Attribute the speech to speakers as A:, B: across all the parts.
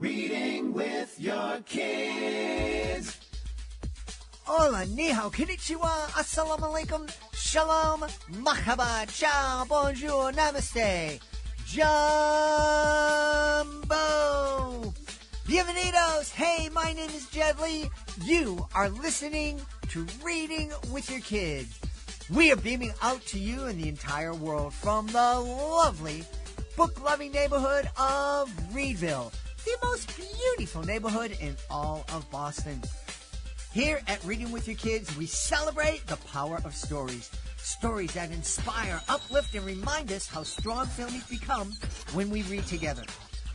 A: Reading with your kids.
B: Hola, ni hao, konnichiwa, assalamu alaikum, shalom, mahaba, ciao, bonjour, namaste, jumbo, bienvenidos. Hey, my name is Jed Lee. You are listening to Reading with Your Kids. We are beaming out to you and the entire world from the lovely, book-loving neighborhood of Reedville, the most beautiful neighborhood in all of Boston. Here at Reading with Your Kids, we celebrate the power of stories. Stories that inspire, uplift, and remind us how strong families become when we read together.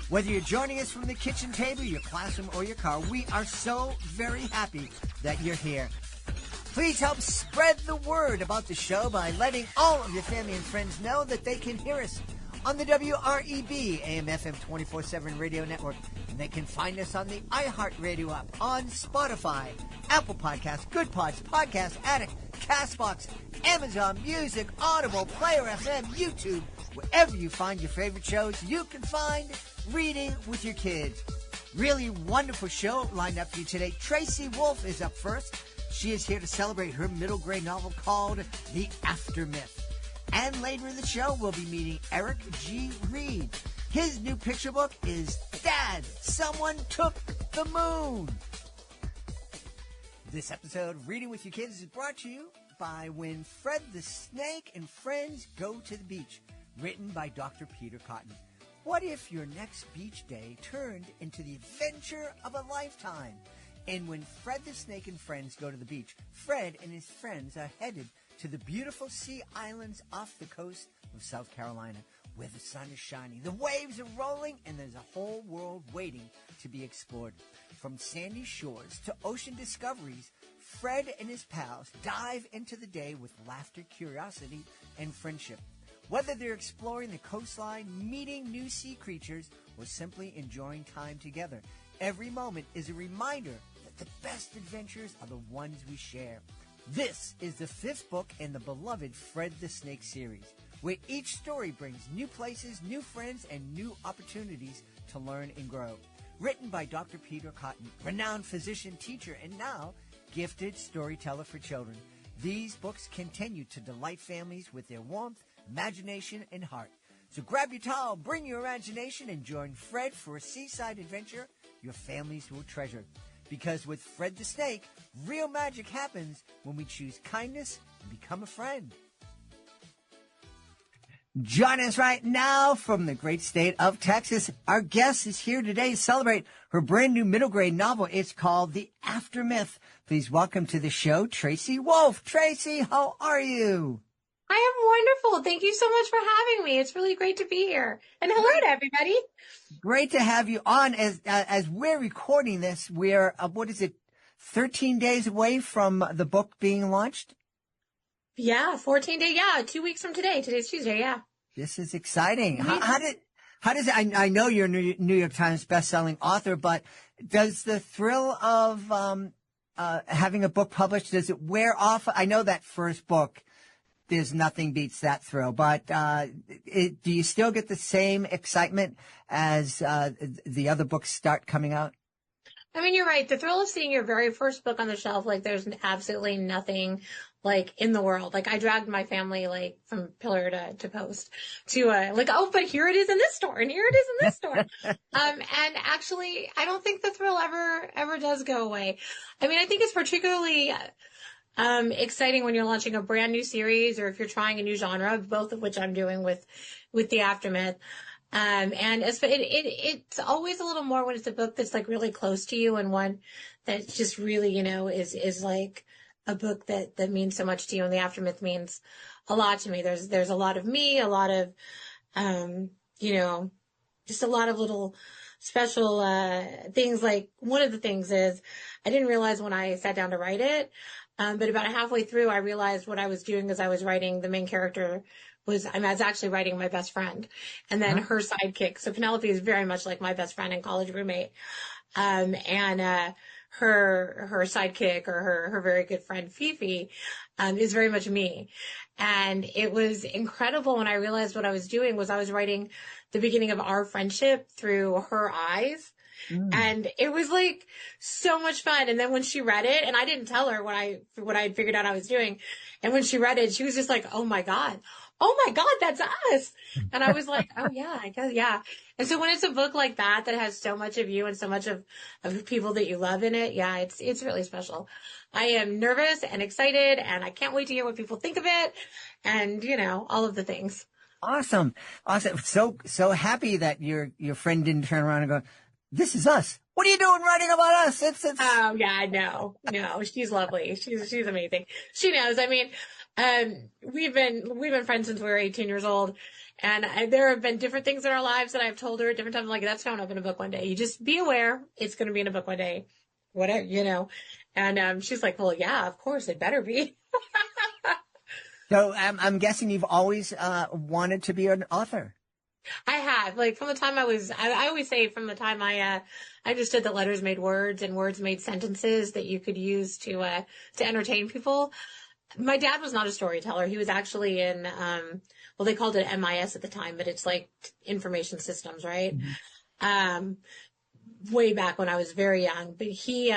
B: Whether you're joining us from the kitchen table, your classroom, or your car, we are so very happy that you're here. Please help spread the word about the show by letting all of your family and friends know that they can hear us on the WREB AM/FM 24/7 radio network. And they can find us on the iHeartRadio app, on Spotify, Apple Podcasts, Good Pods, Podcast Addict, CastBox, Amazon Music, Audible, Player FM, YouTube. Wherever you find your favorite shows, you can find Reading with Your Kids. Really wonderful show lined up for you today. Tracy Wolff is up first. She is here to celebrate her middle grade novel called The Aftermyth. And later in the show, we'll be meeting Eric G. Reed. His new picture book is Dad, Someone Took the Moon. This episode of Reading with Your Kids is brought to you by When Fred the Snake and Friends Go to the Beach, written by Dr. Peter Cotton. What if your next beach day turned into the adventure of a lifetime? And when Fred the Snake and Friends go to the beach, Fred and his friends are headed to the beautiful sea islands off the coast of South Carolina, where the sun is shining, the waves are rolling, and there's a whole world waiting to be explored. From sandy shores to ocean discoveries, Fred and his pals dive into the day with laughter, curiosity, and friendship. Whether they're exploring the coastline, meeting new sea creatures, or simply enjoying time together, every moment is a reminder that the best adventures are the ones we share. This is the fifth book in the beloved Fred the Snake series, where each story brings new places, new friends, and new opportunities to learn and grow. Written by Dr. Peter Cotton, renowned physician, teacher, and now gifted storyteller for children, these books continue to delight families with their warmth, imagination, and heart. So grab your towel, bring your imagination, and join Fred for a seaside adventure your families will treasure. Because with Fred the Snake, real magic happens when we choose kindness and become a friend. Joining us right now from the great state of Texas, our guest is here today to celebrate her brand new middle grade novel. It's called The Aftermyth. Please welcome to the show, Tracy Wolff. Tracy, how are you?
C: I am wonderful. Thank you so much for having me. It's really great to be here. And hello to everybody.
B: Great to have you on. As we're recording this, we're, 13 days away from the book being launched?
C: Yeah, 14 days. Yeah, 2 weeks from today. Today's Tuesday, yeah.
B: This is exciting. How does it, I know you're a New York Times bestselling author, but does the thrill of having a book published, does it wear off? I know that first book, there's nothing beats that thrill, but do you still get the same excitement as the other books start coming out?
C: I mean, you're right. The thrill of seeing your very first book on the shelf, like there's absolutely nothing like in the world. Like I dragged my family like from pillar to post to like, oh, but here it is in this store and here it is in this store. And actually, I don't think the thrill ever does go away. I mean, I think it's particularly exciting when you're launching a brand new series or if you're trying a new genre, both of which I'm doing with The Aftermyth. And it's always a little more when it's a book that's like really close to you and one that just really, you know, is like a book that means so much to you. And The Aftermyth means a lot to me. There's a lot of me, a lot of, you know, just a lot of little special, things. Like one of the things is I didn't realize when I sat down to write it, but about halfway through, I realized what I was doing as I was writing the main character I was actually writing my best friend and then her sidekick. So Penelope is very much like my best friend and college roommate. And her sidekick or her very good friend Fifi, is very much me. And it was incredible when I realized what I was doing was I was writing the beginning of our friendship through her eyes. And it was like so much fun. And then when she read it, and I didn't tell her what I had figured out I was doing. And when she read it, she was just like, oh my God, that's us. And I was like, oh yeah, I guess, yeah. And so when it's a book like that has so much of you and so much of people that you love in it, yeah, it's really special. I am nervous and excited, and I can't wait to hear what people think of it, and all of the things.
B: Awesome. So happy that your friend didn't turn around and go, this is us. What are you doing writing about us? It's
C: Oh yeah, no, she's lovely. She's amazing. She knows. I mean, we've been friends since we were 18 years old, and there have been different things in our lives that I've told her at different times. Like, that's showing up in a book one day. You just be aware it's going to be in a book one day, whatever. And she's like, well, yeah, of course it better be.
B: So I'm guessing you've always wanted to be an author.
C: I have, like, from the time I always say from the time I understood that letters made words and words made sentences that you could use to entertain people. My dad was not a storyteller. He was actually in, well, they called it MIS at the time, but it's like information systems, right? Mm-hmm. Way back when I was very young, but he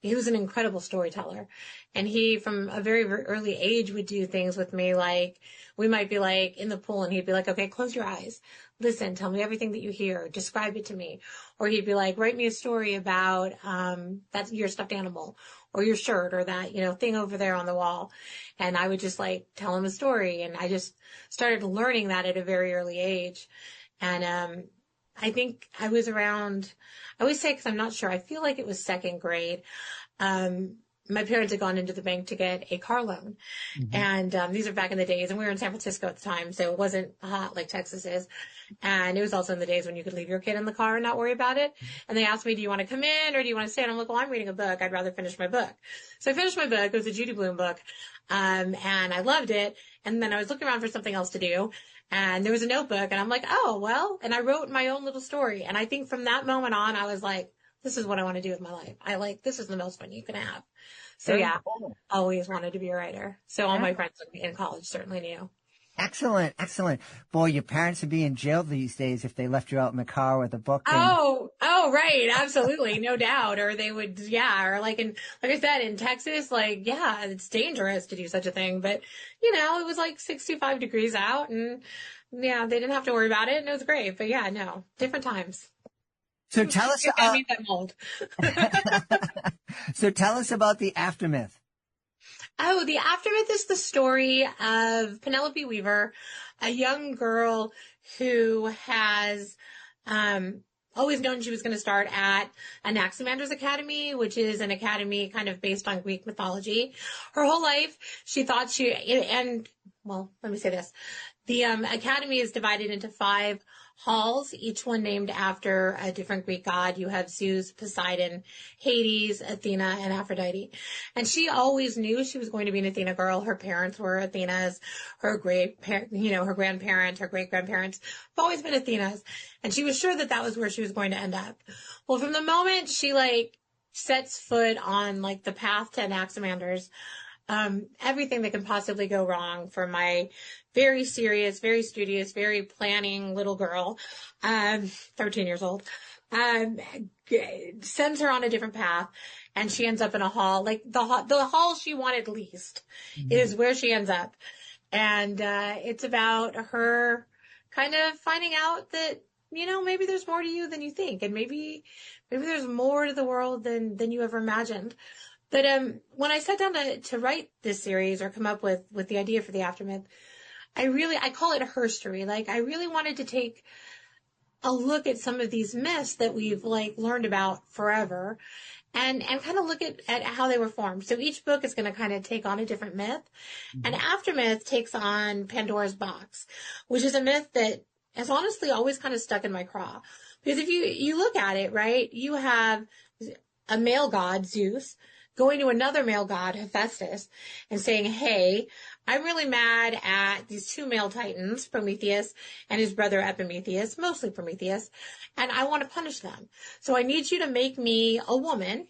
C: was an incredible storyteller. And he, from a very, very early age, would do things with me. Like, we might be like in the pool and he'd be like, okay, close your eyes. Listen, tell me everything that you hear. Describe it to me. Or he'd be like, write me a story about, that's your stuffed animal or your shirt or that, thing over there on the wall. And I would just like tell him a story. And I just started learning that at a very early age. And, I think I was around, I always say, cause I'm not sure. I feel like it was second grade. My parents had gone into the bank to get a car loan. Mm-hmm. And these are back in the days, and we were in San Francisco at the time, so it wasn't hot like Texas is. And it was also in the days when you could leave your kid in the car and not worry about it. And they asked me, do you want to come in or do you want to stay? And I'm like, well, I'm reading a book. I'd rather finish my book. So I finished my book. It was a Judy Blume book. And I loved it. And then I was looking around for something else to do. And there was a notebook, and I'm like, oh, well, and I wrote my own little story. And I think from that moment on, I was like, this is what I want to do with my life. This is the most fun you can have. So yeah, always wanted to be a writer. So all my friends in college certainly knew.
B: Excellent. Boy, your parents would be in jail these days if they left you out in the car with a book.
C: Oh, right. Absolutely. No doubt. Or they would, or like I said, in Texas, it's dangerous to do such a thing. But, it was like 65 degrees out, and they didn't have to worry about it, and it was great. But no, different times.
B: So tell us, So tell us about the Aftermath.
C: Oh, the Aftermath is the story of Penelope Weaver, a young girl who has always known she was going to start at a Naximanders Academy, which is an academy kind of based on Greek mythology. Her whole life, she thought let me say this. The academy is divided into 5 halls, each one named after a different Greek god. You have Zeus, Poseidon, Hades, Athena, and Aphrodite. And she always knew she was going to be an Athena girl. Her parents were Athenas. Her her grandparents, her great-grandparents have always been Athenas. And she was sure that was where she was going to end up. Well, from the moment she sets foot on the path to Naximanders, everything that can possibly go wrong for my very serious, very studious, very planning little girl, 13 years old, sends her on a different path, and she ends up in a hall. The hall she wanted least is where she ends up. And it's about her kind of finding out that, maybe there's more to you than you think, and maybe there's more to the world than you ever imagined. But when I sat down to write this series or come up with the idea for the Aftermath, I call it her story. I really wanted to take a look at some of these myths that we've learned about forever, and kind of look at how they were formed. So each book is going to kind of take on a different myth. Mm-hmm. And Aftermath takes on Pandora's box, which is a myth that has honestly always kind of stuck in my craw. Because if you look at it, right, you have a male god, Zeus, going to another male god, Hephaestus, and saying, hey, I'm really mad at these 2 male titans, Prometheus and his brother Epimetheus, mostly Prometheus, and I want to punish them. So I need you to make me a woman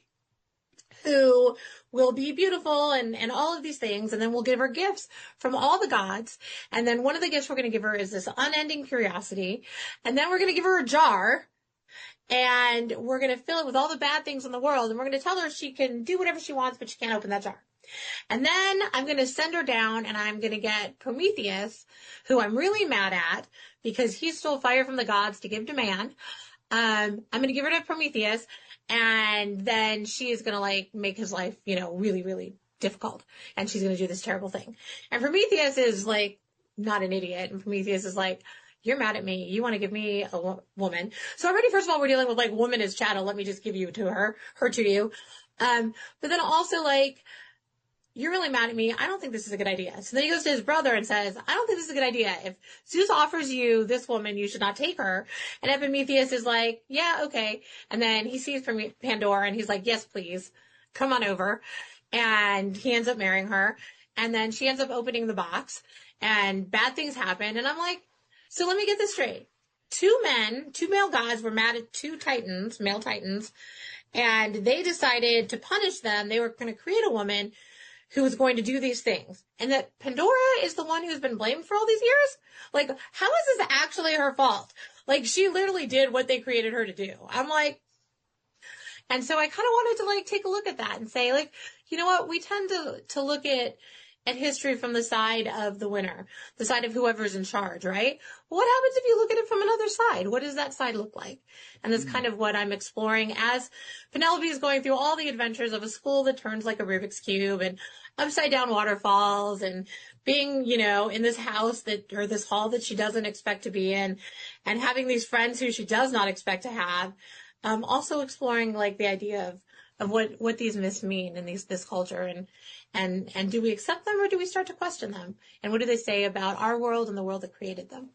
C: who will be beautiful and all of these things, and then we'll give her gifts from all the gods. And then one of the gifts we're going to give her is this unending curiosity, and then we're going to give her a jar. and we're going to fill it with all the bad things in the world, and we're going to tell her she can do whatever she wants, but she can't open that jar. And then I'm going to send her down, and I'm going to get Prometheus, who I'm really mad at because he stole fire from the gods to give to man. I'm going to give her to Prometheus, and then she is going to like make his life, really, really difficult. And she's going to do this terrible thing. And Prometheus is like not an idiot. And Prometheus is like, you're mad at me. You want to give me a woman. So already, first of all, we're dealing with like woman is chattel. Let me just give you to her to you. But then also like, you're really mad at me. I don't think this is a good idea. So then he goes to his brother and says, I don't think this is a good idea. If Zeus offers you this woman, you should not take her. And Epimetheus is like, yeah, okay. And then he sees Pandora and he's like, yes, please. Come on over. And he ends up marrying her. And then she ends up opening the box and bad things happen. And I'm like, so let me get this straight. Two male gods were mad at two male titans, and they decided to punish them. They were going to create a woman who was going to do these things. And that Pandora is the one who's been blamed for all these years? Like, how is this actually her fault? Like, she literally did what they created her to do. I'm like, and so I kind of wanted to like take a look at that and say like, you know what? We tend to look at history from the side of the winner, the side of whoever's in charge, right? What happens if you look at it from another side? What does that side look like? And that's kind of what I'm exploring as Penelope is going through all the adventures of a school that turns like a Rubik's Cube and upside down waterfalls and being, in this house or this hall that she doesn't expect to be in and having these friends who she does not expect to have. Also exploring like the idea of what these myths mean in this culture and do we accept them or do we start to question them? And what do they say about our world and the world that created them?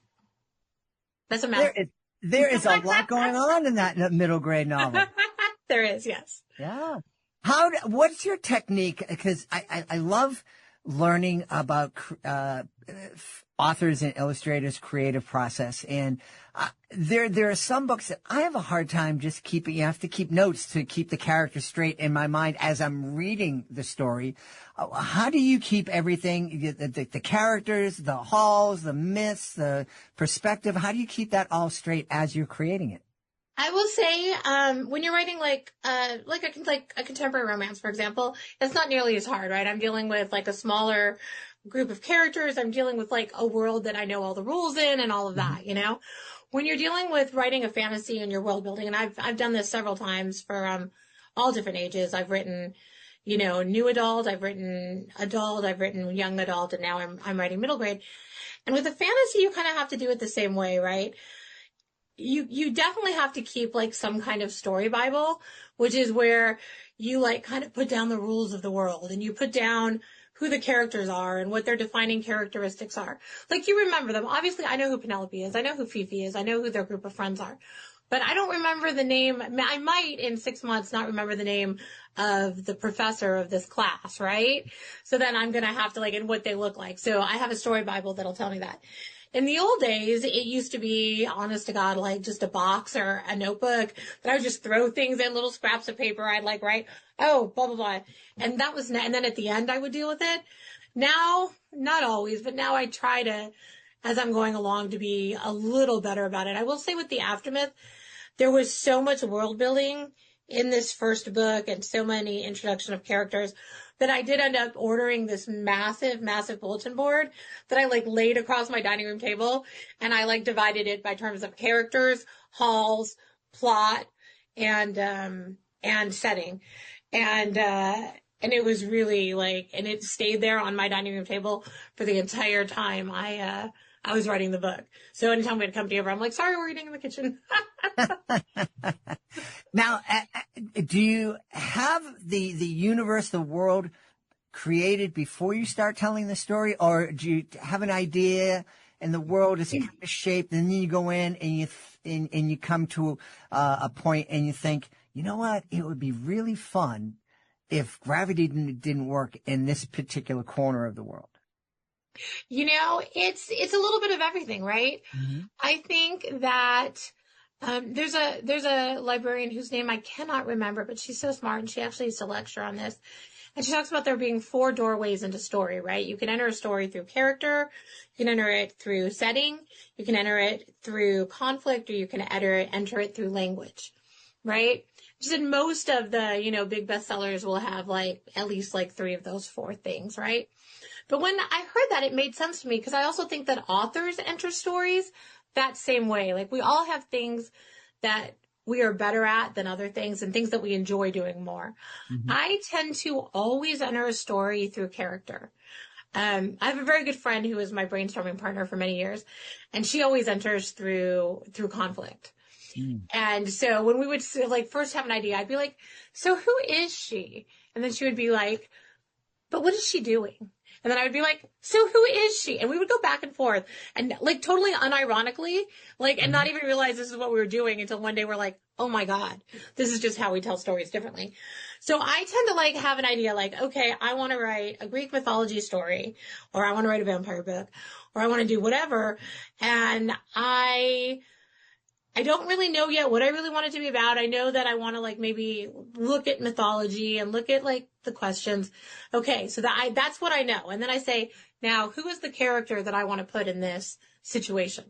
C: That's a mess.
B: There is a lot going on in that middle grade novel.
C: There is, yes.
B: Yeah. What's your technique? Because I love learning about authors and illustrators' creative process. And there are some books that I have a hard time just keeping. You have to keep notes to keep the character straight in my mind as I'm reading the story. How do you keep everything, the characters, the halls, the myths, the perspective? How do you keep that all straight as you're creating it?
C: I will say, when you're writing like a contemporary romance, for example, it's not nearly as hard, right? I'm dealing with like a smaller group of characters. I'm dealing with like a world that I know all the rules in and all of that, When you're dealing with writing a fantasy and your world building, and I've done this several times for all different ages. I've written, new adult, I've written adult, I've written young adult, and now I'm writing middle grade. And with a fantasy, you kind of have to do it the same way, right? You definitely have to keep like some kind of story Bible, which is where you like kind of put down the rules of the world and you put down who the characters are and what their defining characteristics are. Like you remember them. Obviously, I know who Penelope is. I know who Fifi is. I know who their group of friends are. But I don't remember the name. I might in 6 months not remember the name of the professor of this class, right? So then I'm going to have to like, and what they look like. So I have a story Bible that'll tell me that. In the old days, it used to be, honest to God, like just a box or a notebook that I would just throw things in, little scraps of paper. I'd like write, oh, blah, blah, blah. And that was, and then at the end I would deal with it. Now, not always, but now I try to, as I'm going along, to be a little better about it. I will say with the Aftermath, there was so much world building in this first book and so many introduction of characters that I did end up ordering this massive, massive bulletin board that I like laid across my dining room table. And I like divided it by terms of characters, halls, plot, and setting. And it was really like, and it stayed there on my dining room table for the entire time I was writing the book. So anytime we had company over, I'm like, sorry, we're eating in the kitchen.
B: Now, do you have the universe, the world created before you start telling the story, or do you have an idea and the world is kind of shaped, and then you go in and you come to a point and you think, you know what, it would be really fun if gravity didn't work in this particular corner of the world?
C: It's a little bit of everything, right? Mm-hmm. I think that there's a librarian whose name I cannot remember, but she's so smart, and she actually used to lecture on this. And she talks about there being 4 doorways into story, right? You can enter a story through character, you can enter it through setting, you can enter it through conflict, or you can enter it through language. right? She said most of the, big bestsellers will have like at least like 3 of those 4 things, right? But when I heard that, it made sense to me because I also think that authors enter stories that same way. Like we all have things that we are better at than other things and things that we enjoy doing more.
B: Mm-hmm.
C: I tend to always enter a story through character. I have a very good friend who is my brainstorming partner for many years, and she always enters through conflict. And so when we would like first have an idea, I'd be like, so who is she? And then she would be like, but what is she doing? And then I would be like, so who is she? And we would go back and forth and like totally unironically, like, and not even realize this is what we were doing until one day we're like, oh my God, this is just how we tell stories differently. So I tend to like have an idea like, okay, I want to write a Greek mythology story, or I want to write a vampire book, or I want to do whatever. And I don't really know yet what I really want it to be about. I know that I want to like maybe look at mythology and look at like the questions. Okay, so that's what I know. And then I say, now who is the character that I want to put in this situation?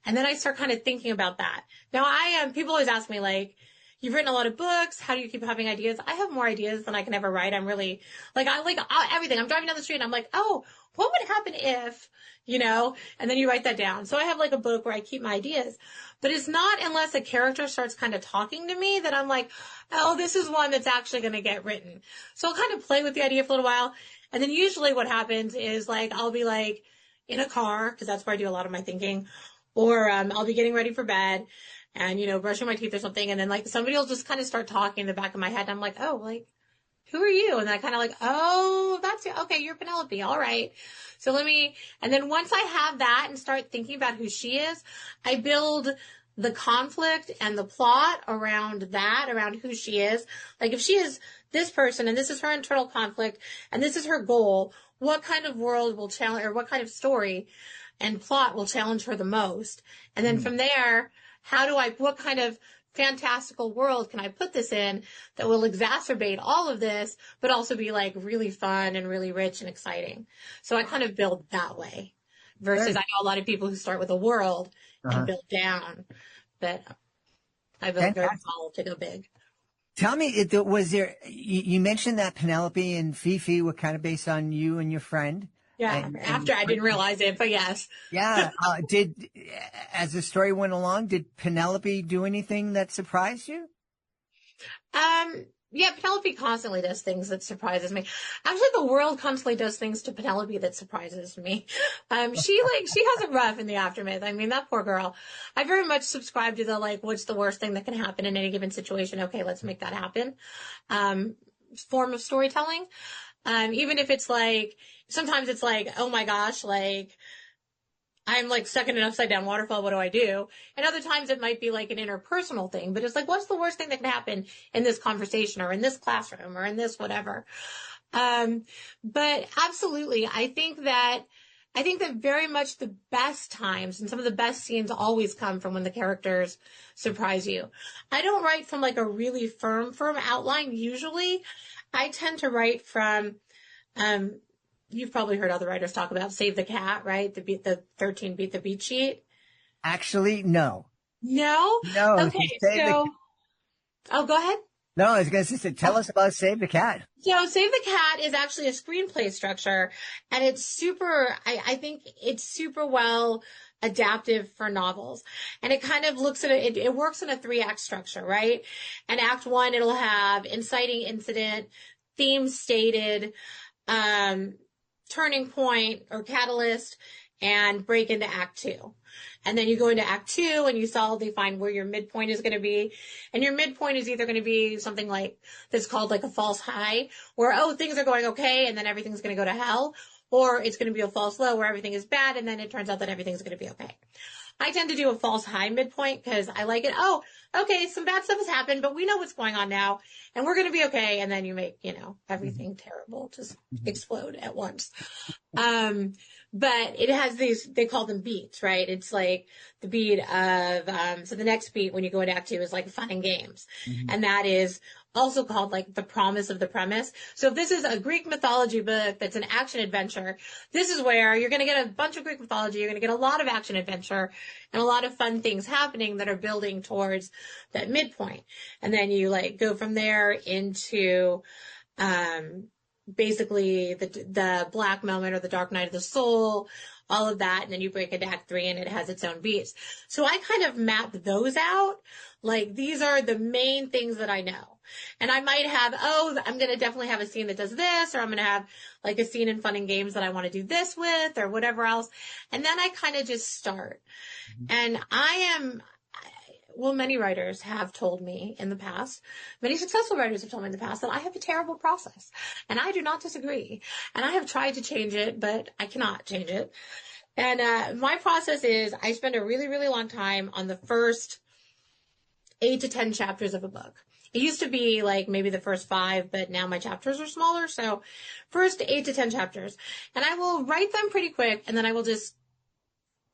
C: And then I start kind of thinking about that. Now people always ask me like, you've written a lot of books. How do you keep having ideas? I have more ideas than I can ever write. I'm really like, I like everything. I'm driving down the street and I'm like, oh, what would happen if, and then you write that down. So I have like a book where I keep my ideas, but it's not unless a character starts kind of talking to me that I'm like, oh, this is one that's actually going to get written. So I'll kind of play with the idea for a little while. And then usually what happens is like, I'll be like in a car, because that's where I do a lot of my thinking, or I'll be getting ready for bed and, brushing my teeth or something. And then like somebody will just kind of start talking in the back of my head. And I'm like, oh, like, who are you? And then I kind of like, oh, that's you. Okay, you're Penelope. All right. So and then once I have that and start thinking about who she is, I build the conflict and the plot around who she is. Like if she is this person and this is her internal conflict and this is her goal, what kind of world will challenge, or what kind of story and plot will challenge her the most? And then from there, what kind of fantastical world can I put this in that will exacerbate all of this, but also be like really fun and really rich and exciting? So I kind of build that way versus I know a lot of people who start with a world and build down, but I built very small to go big.
B: Tell me, was there, you mentioned that Penelope and Fifi were kind of based on you and your friend.
C: Yeah, after I didn't realize it, but yes.
B: Yeah. As the story went along, did Penelope do anything that surprised you?
C: Yeah, Penelope constantly does things that surprises me. Actually, the world constantly does things to Penelope that surprises me. She has it rough in the aftermath. I mean, that poor girl. I very much subscribe to the, like, what's the worst thing that can happen in any given situation? Okay, let's make that happen. Form of storytelling. Even if it's like, sometimes it's like, oh my gosh, like, I'm like stuck in an upside down waterfall. What do I do? And other times it might be like an interpersonal thing, but it's like, what's the worst thing that can happen in this conversation or in this classroom or in this whatever? But absolutely, I think that very much the best times and some of the best scenes always come from when the characters surprise you. I don't write from like a really firm outline. Usually I tend to write from, you've probably heard other writers talk about Save the Cat, right? The 13 beat the beat sheet.
B: Actually, no.
C: No?
B: No.
C: Okay, oh, go ahead.
B: No, I was going to say, tell us about Save the Cat.
C: So Save the Cat is actually a screenplay structure, and it's I think it's super well adaptive for novels. And it kind of looks at it works in a 3-act structure, right? And act 1, it'll have inciting incident, theme stated, turning point or catalyst, and break into act 2. And then you go into act 2 and you solidly find where your midpoint is going to be. And your midpoint is either going to be something like that's called like a false high, where, oh, things are going okay and then everything's going to go to hell. Or it's going to be a false low where everything is bad and then it turns out that everything's going to be okay. I tend to do a false high midpoint because I like it. Oh, okay, some bad stuff has happened, but we know what's going on now and we're going to be okay. And then you make, everything terrible just explode at once. But it has they call them beats, right? It's like the beat of, so the next beat when you go into act 2 is like fun and games. And that is also called like the promise of the premise. So if this is a Greek mythology book that's an action adventure, this is where you're going to get a bunch of Greek mythology. You're going to get a lot of action adventure and a lot of fun things happening that are building towards that midpoint. And then you like go from there into, basically the black moment or the dark night of the soul, all of that. And then you break into Act 3 and it has its own beats. So I kind of map those out. Like these are the main things that I know. And I might have, I'm going to definitely have a scene that does this, or I'm going to have like a scene in Fun and Games that I want to do this with, or whatever else. And then I kind of just start. And many writers have told me in the past, many successful writers have told me in the past that I have a terrible process. And I do not disagree. And I have tried to change it, but I cannot change it. And my process is I spend a really, really long time on the first 8 to 10 chapters of a book. It used to be like maybe the first 5, but now my chapters are smaller. So first 8 to 10 chapters. And I will write them pretty quick, and then I will just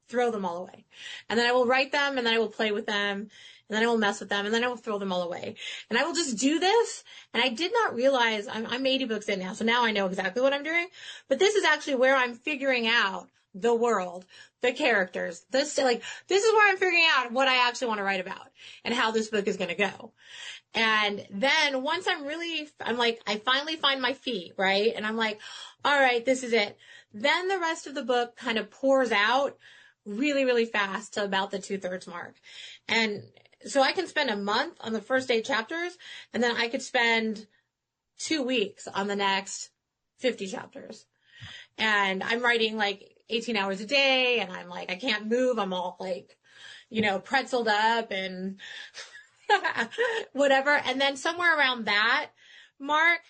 C: throw them all away. And then I will write them, and then I will play with them, and then I will mess with them, and then I will throw them all away. And I will just do this. And I did not realize I'm 80 books in now, so now I know exactly what I'm doing. But this is actually where I'm figuring out the world, the characters, this is where I'm figuring out what I actually want to write about and how this book is going to go. And then once I finally find my feet, right? And I'm like, all right, this is it. Then the rest of the book kind of pours out really, really fast to about the 2/3 mark. And so I can spend a month on the first 8 chapters, and then I could spend 2 weeks on the next 50 chapters. And I'm writing like 18 hours a day, and I'm like, I can't move. I'm all like, pretzeled up and whatever. And then somewhere around that mark,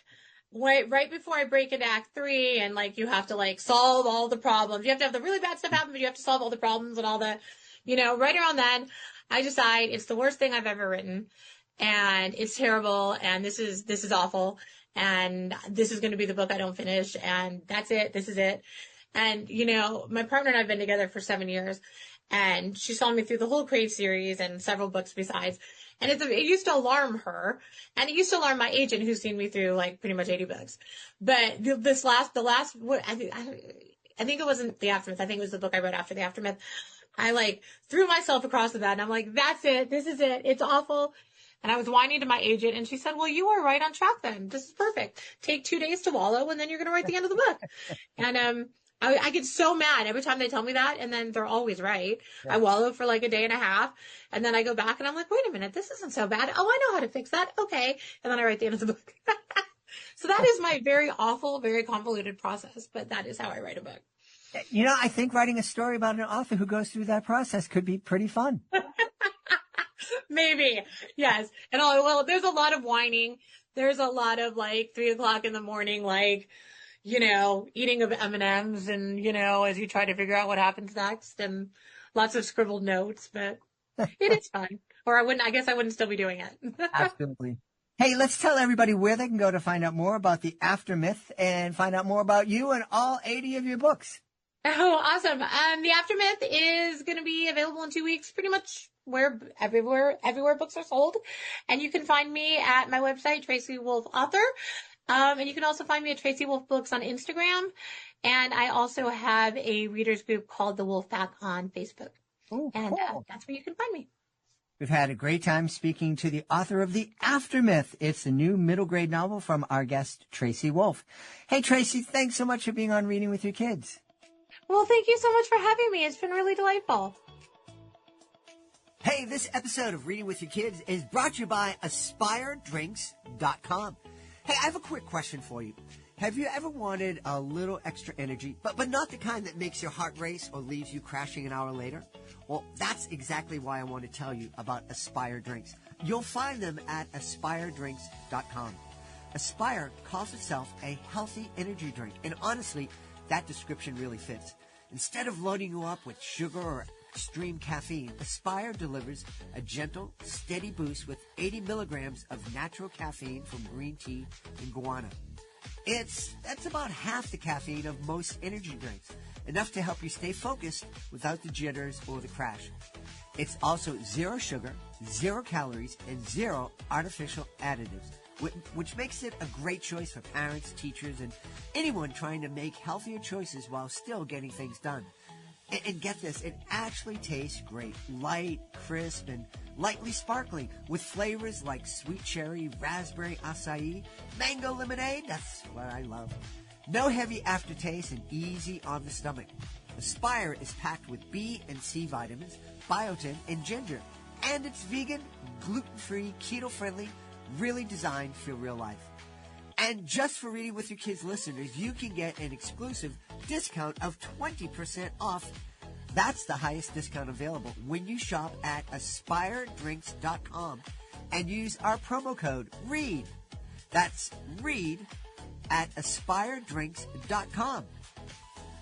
C: right before I break into Act 3, and like you have to like solve all the problems. You have to have the really bad stuff happen, but you have to solve all the problems and all the, right around then, I decide it's the worst thing I've ever written, and it's terrible, and this is awful, and this is going to be the book I don't finish, and that's it. This is it. And, my partner and I have been together for 7 years, and she saw me through the whole Crave series and several books besides. And it used to alarm her, and it used to alarm my agent, who's seen me through like pretty much 80 books. But the last, I think it wasn't The Aftermath. I think it was the book I wrote after The Aftermath. I like threw myself across the bed, and I'm like, that's it. This is it. It's awful. And I was whining to my agent, and she said, well, you are right on track then. This is perfect. Take 2 days to wallow, and then you're going to write the end of the book. And, I get so mad every time they tell me that, and then they're always right. Yeah. I wallow for like a day and a half, and then I go back and I'm like, wait a minute, this isn't so bad. Oh, I know how to fix that. Okay. And then I write the end of the book. So that is my very awful, very convoluted process, but that is how I write a book.
B: I think writing a story about an author who goes through that process could be pretty fun.
C: Maybe. Yes. And there's a lot of whining. There's a lot of like 3 o'clock in the morning, like, eating of M&Ms and, as you try to figure out what happens next, and lots of scribbled notes, but it is fun. Or I guess I wouldn't still be doing it.
B: Absolutely. Hey, let's tell everybody where they can go to find out more about the Aftermath and find out more about you and all 80 of your books.
C: Oh, awesome. The Aftermath is going to be available in 2 weeks, pretty much everywhere books are sold. And you can find me at my website, Tracy Wolff Author. And you can also find me at Tracy Wolff Books on Instagram. And I also have a readers group called The Wolf Pack on Facebook.
B: Oh,
C: and
B: cool.
C: That's where you can find me.
B: We've had a great time speaking to the author of The Aftermath. It's a new middle grade novel from our guest, Tracy Wolff. Hey, Tracy, thanks so much for being on Reading with Your Kids.
C: Well, thank you so much for having me. It's been really delightful.
B: Hey, this episode of Reading with Your Kids is brought to you by AspireDrinks.com. Hey, I have a quick question for you. Have you ever wanted a little extra energy, but not the kind that makes your heart race or leaves you crashing an hour later? Well, that's exactly why I want to tell you about Aspire Drinks. You'll find them at AspireDrinks.com. Aspire calls itself a healthy energy drink, and honestly, that description really fits. Instead of loading you up with sugar or extreme caffeine, Aspire delivers a gentle, steady boost with 80 milligrams of natural caffeine from green tea and guarana. That's about half the caffeine of most energy drinks, enough to help you stay focused without the jitters or the crash. It's also 0 sugar, 0 calories, and 0 artificial additives. which makes it a great choice for parents, teachers, and anyone trying to make healthier choices while still getting things done. And get this, it actually tastes great. Light, crisp, and lightly sparkling with flavors like sweet cherry, raspberry acai, mango lemonade. That's what I love. No heavy aftertaste and easy on the stomach. Aspire is packed with B and C vitamins, biotin, and ginger. And it's vegan, gluten-free, keto-friendly, really designed for real life. And just for Reading with Your Kids listeners, you can get an exclusive discount of 20% off. That's the highest discount available when you shop at aspiredrinks.com and use our promo code READ. That's READ at aspiredrinks.com.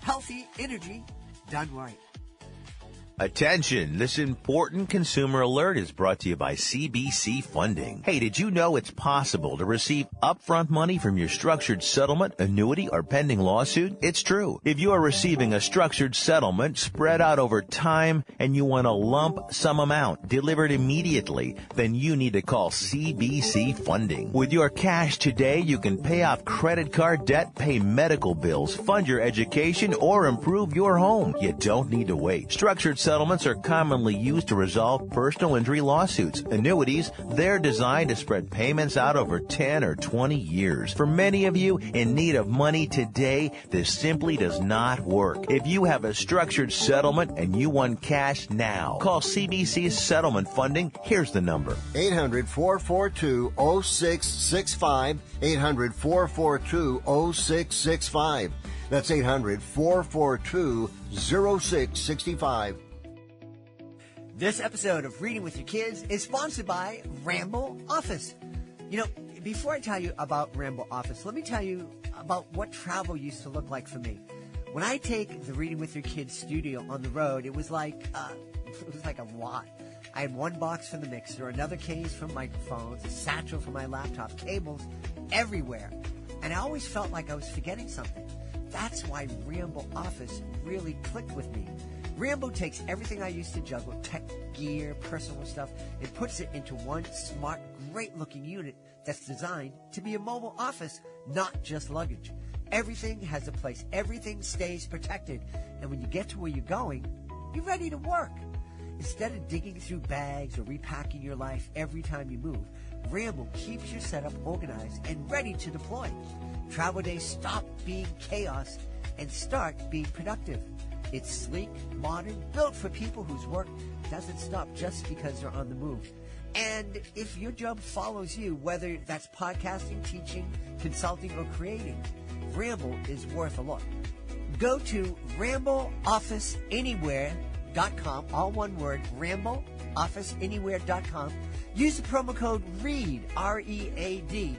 B: Healthy energy done right.
D: Attention, this important consumer alert is brought to you by CBC Funding. Hey, did you know it's possible to receive upfront money from your structured settlement, annuity, or pending lawsuit? It's true. If you are receiving a structured settlement spread out over time and you want a lump sum amount delivered immediately, then you need to call CBC Funding. With your cash today, you can pay off credit card debt, pay medical bills, fund your education, or improve your home. You don't need to wait. Structured settlements are commonly used to resolve personal injury lawsuits. Annuities, they're designed to spread payments out over 10 or 20 years. For many of you in need of money today, this simply does not work. If you have a structured settlement and you want cash now, call CBC's Settlement Funding. Here's the number.
E: 800-442-0665. 800-442-0665. That's 800-442-0665.
B: This episode of Reading with Your Kids is sponsored by Ramble Office. You know, before I tell you about Ramble Office, let me tell you about what travel used to look like for me. When I take the Reading with Your Kids studio on the road, it was like a lot. I had one box for the mixer, another case for microphones, a satchel for my laptop, cables everywhere. And I always felt like I was forgetting something. That's why Ramble Office really clicked with me. Rambo takes everything I used to juggle, tech gear, personal stuff, and puts it into one smart, great-looking unit that's designed to be a mobile office, not just luggage. Everything has a place. Everything stays protected. And when you get to where you're going, you're ready to work. Instead of digging through bags or repacking your life every time you move, Rambo keeps your setup organized and ready to deploy. Travel days stop being chaos and start being productive. It's sleek, modern, built for people whose work doesn't stop just because they're on the move. And if your job follows you, whether that's podcasting, teaching, consulting, or creating, Ramble is worth a look. Go to rambleofficeanywhere.com, all one word, rambleofficeanywhere.com. Use the promo code READ, R-E-A-D,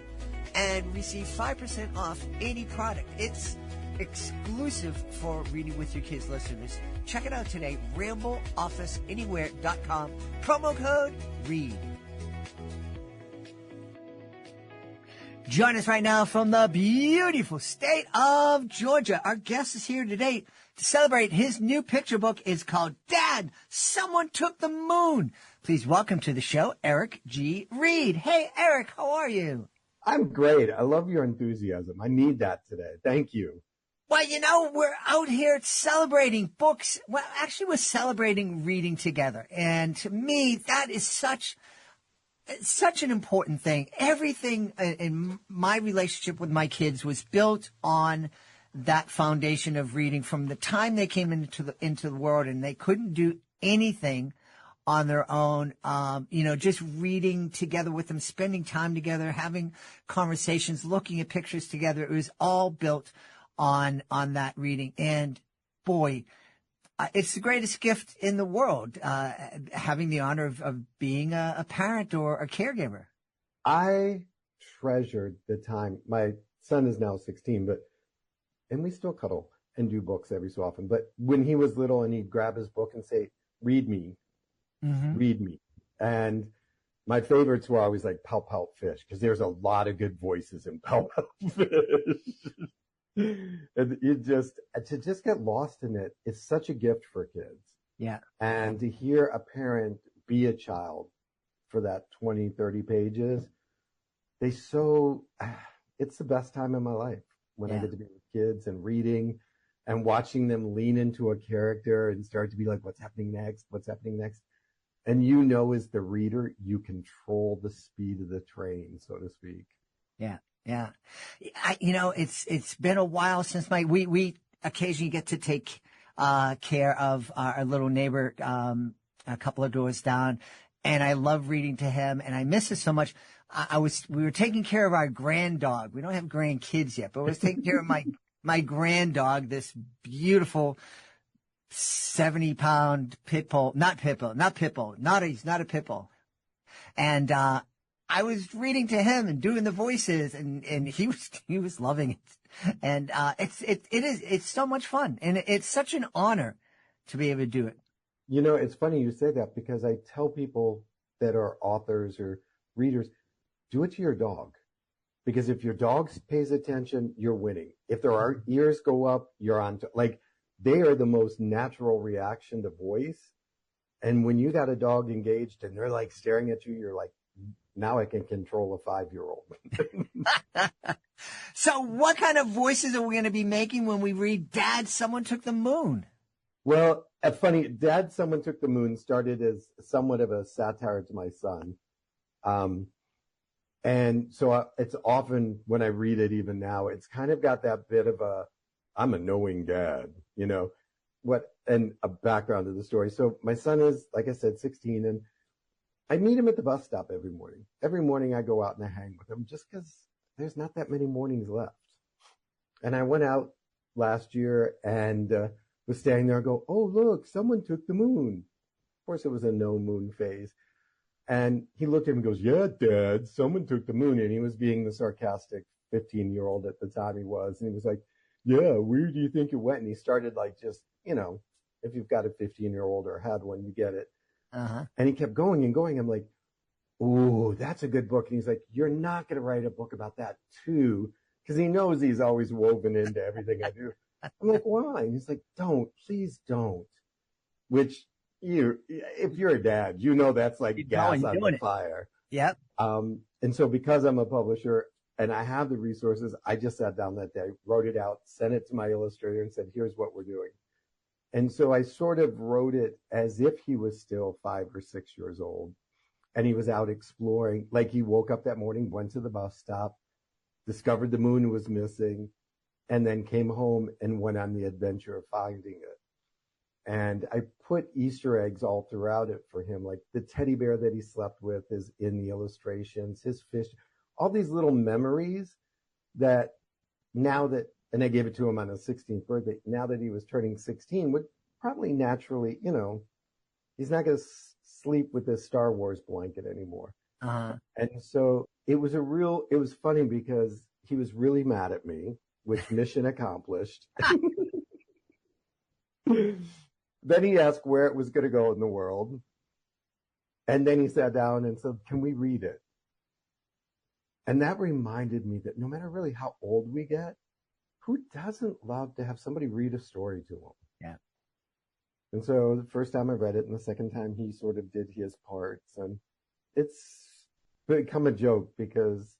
B: and receive 5% off any product. It's exclusive for Reading with Your Kids listeners. Check it out today, rambleofficeanywhere.com, promo code READ. Join us right now from the beautiful state of Georgia. Our guest is here today to celebrate his new picture book. It's called Dad, Someone Took the Moon. Please welcome to the show, Eric G. Reed. Hey, Eric, how are you?
F: I'm great. I love your enthusiasm. I need that today. Thank you.
B: Well, you know, we're out here celebrating books. Well, actually, we're celebrating reading together. And to me, that is such an important thing. Everything in my relationship with my kids was built on that foundation of reading from the time they came into the world, and they couldn't do anything on their own. Just reading together with them, spending time together, having conversations, looking at pictures together. It was all built on that reading. And boy, it's the greatest gift in the world, having the honor of being a parent or a caregiver.
F: I treasured the time. My son is now 16, and we still cuddle and do books every so often. But when he was little and he'd grab his book and say, read me, read me. And my favorites were always like Pout Pout Fish, because there's a lot of good voices in Pout Pout Fish. And to just get lost in it is such a gift for kids.
B: Yeah.
F: And to hear a parent be a child for that 20, 30 pages, it's the best time in my life when I
B: Yeah.
F: get to be with kids and reading and watching them lean into a character and start to be like, what's happening next? What's happening next? And as the reader, you control the speed of the train, so to speak.
B: Yeah. Yeah. It's been a while since we occasionally get to take care of our little neighbor a couple of doors down, and I love reading to him, and I miss it so much. We were taking care of our grand dog. We don't have grandkids yet, but we was taking care of my grand dog, this beautiful 70-pound pit bull, not pit bull, he's not a pit bull. And I was reading to him and doing the voices, and he was loving it. And it's so much fun, and it's such an honor to be able to do it.
F: It's funny you say that, because I tell people that are authors or readers, do it to your dog. Because if your dog pays attention, you're winning. If their ears go up, you're on. They are the most natural reaction to voice. And when you got a dog engaged and they're like staring at you, you're like, now I can control a 5-year-old.
B: So what kind of voices are we going to be making when we read Dad, Someone Took the Moon?
F: Well, funny, Dad, Someone Took the Moon started as somewhat of a satire to my son. And so it's often when I read it, even now, it's kind of got that bit of I'm a knowing dad, and a background to the story. So my son is, like I said, 16, and I meet him at the bus stop every morning. Every morning I go out and I hang with him, just because there's not that many mornings left. And I went out last year and was standing there and go, oh, look, someone took the moon. Of course, it was a no moon phase. And he looked at me and goes, yeah, Dad, someone took the moon. And he was being the sarcastic 15-year-old at the time he was. And he was like, yeah, where do you think it went? And he started just, if you've got a 15-year-old or had one, you get it.
B: Uh-huh.
F: And he kept going and going. I'm like, ooh, that's a good book. And he's like, you're not going to write a book about that too. Because he knows he's always woven into everything I do. I'm like, why? And he's like, please don't. Which, if you're a dad, that's like gas on the fire.
B: Yep.
F: And so because I'm a publisher and I have the resources, I just sat down that day, wrote it out, sent it to my illustrator and said, here's what we're doing. And so I sort of wrote it as if he was still 5 or 6 years old and he was out exploring. Like he woke up that morning, went to the bus stop, discovered the moon was missing, and then came home and went on the adventure of finding it. And I put Easter eggs all throughout it for him. Like the teddy bear that he slept with is in the illustrations, his fish, all these little memories that and I gave it to him on his 16th birthday. Now that he was turning 16, would probably naturally, he's not going to sleep with this Star Wars blanket anymore.
B: Uh-huh.
F: And so it was funny because he was really mad at me, which mission accomplished. Then he asked where it was going to go in the world. And then he sat down and said, can we read it? And that reminded me that no matter really how old we get, who doesn't love to have somebody read a story to them?
B: Yeah.
F: And so the first time I read it and the second time he sort of did his parts. And it's become a joke because